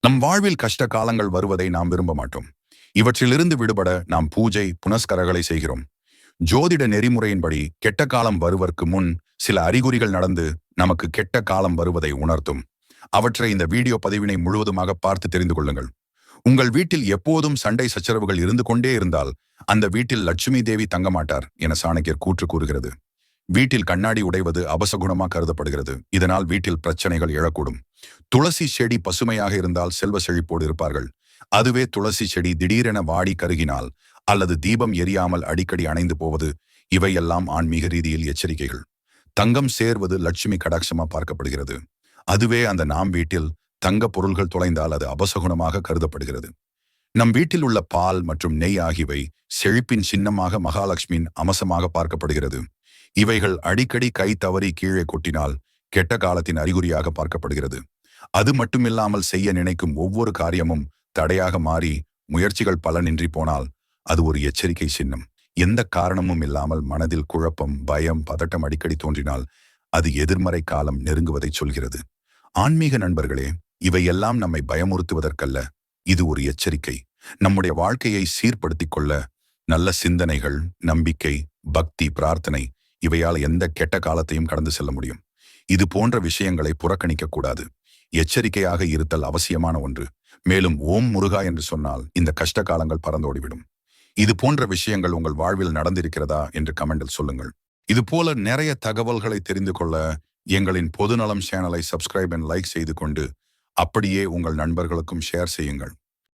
நம் வாழ்வில் கஷ்ட காலங்கள் வருவதை நாம் விரும்ப மாட்டோம். இவற்றிலிருந்து விடுபட நாம் பூஜை புனஸ்கரங்களை செய்கிறோம். ஜோதிட நெறிமுறையின்படி கெட்ட காலம் வருவதற்கு முன் சில அறிகுறிகள் நடந்து நமக்கு கெட்ட காலம் வருவதை உணர்த்தும். அவற்றை இந்த வீடியோ பதிவினை முழுவதுமாக பார்த்து தெரிந்து கொள்ளுங்கள். உங்கள் வீட்டில் எப்போதும் சண்டை சச்சரவுகள் இருந்து கொண்டே இருந்தால் அந்த வீட்டில் லட்சுமி தேவி தங்க மாட்டார் என சாணக்கியர் கூற்று கூறுகிறது. வீட்டில் கண்ணாடி உடைவது அபசகுணமாக கருதப்படுகிறது. இதனால் வீட்டில் பிரச்சனைகள் எழக்கூடும். துளசி செடி பசுமையாக இருந்தால் செல்வ செழிப்போடு இருப்பார்கள். அதுவே துளசி செடி திடீரென வாடி கருகினால் அல்லது தீபம் எரியாமல் அடிக்கடி அணைந்து போவது, இவையெல்லாம் ஆன்மீக ரீதியில் எச்சரிக்கைகள். தங்கம் சேர்வது லட்சுமி கடாட்சமா பார்க்கப்படுகிறது. அதுவே அந்த நாம் வீட்டில் தங்க பொருள்கள் தொலைந்தால் அது அபசகுணமாக கருதப்படுகிறது. நம் வீட்டில் உள்ள பால் மற்றும் நெய் ஆகியவை செழிப்பின் சின்னமாக மகாலட்சுமியின் அம்சமாக பார்க்கப்படுகிறது. இவைகள் அடிக்கடி கை தவறி கீழே கொட்டினால் கெட்ட காலத்தின் அறிகுறியாக பார்க்கப்படுகிறது. அது மட்டுமில்லாமல் செய்ய நினைக்கும் ஒவ்வொரு காரியமும் தடையாக மாறி முயற்சிகள் பலனின்றி போனால் அது ஒரு எச்சரிக்கை சின்னம். எந்த காரணமும் இல்லாமல் மனதில் குழப்பம், பயம், பதட்டம் அடிக்கடி தோன்றினால் அது எதிர்மறை காலம் நெருங்குவதை சொல்கிறது. ஆன்மீக நண்பர்களே, இவையெல்லாம் நம்மை பயமுறுத்துவதற்கல்ல, இது ஒரு எச்சரிக்கை. நம்முடைய வாழ்க்கையை சீர்படுத்திக் கொள்ள நல்ல சிந்தனைகள், நம்பிக்கை, பக்தி, பிரார்த்தனை, இவையால் எந்த கெட்ட காலத்தையும் கடந்து செல்ல முடியும். இது போன்ற விஷயங்களை புறக்கணிக்க கூடாது. எச்சரிக்கையாக இருத்தல் அவசியமான ஒன்று. மேலும் ஓம் முருகா என்று சொன்னால் இந்த கஷ்ட காலங்கள் பறந்தோடிவிடும். இது போன்ற விஷயங்கள் உங்கள் வாழ்வில் நடந்திருக்கிறதா என்று கமெண்டில் சொல்லுங்கள். இது போல நிறைய தகவல்களை தெரிந்து கொள்ள எங்களின் பொதுநலம் சேனலை சப்ஸ்கிரைப் அண்ட் லைக் செய்து கொண்டு அப்படியே உங்கள் நண்பர்களுக்கும் ஷேர் செய்யுங்கள்.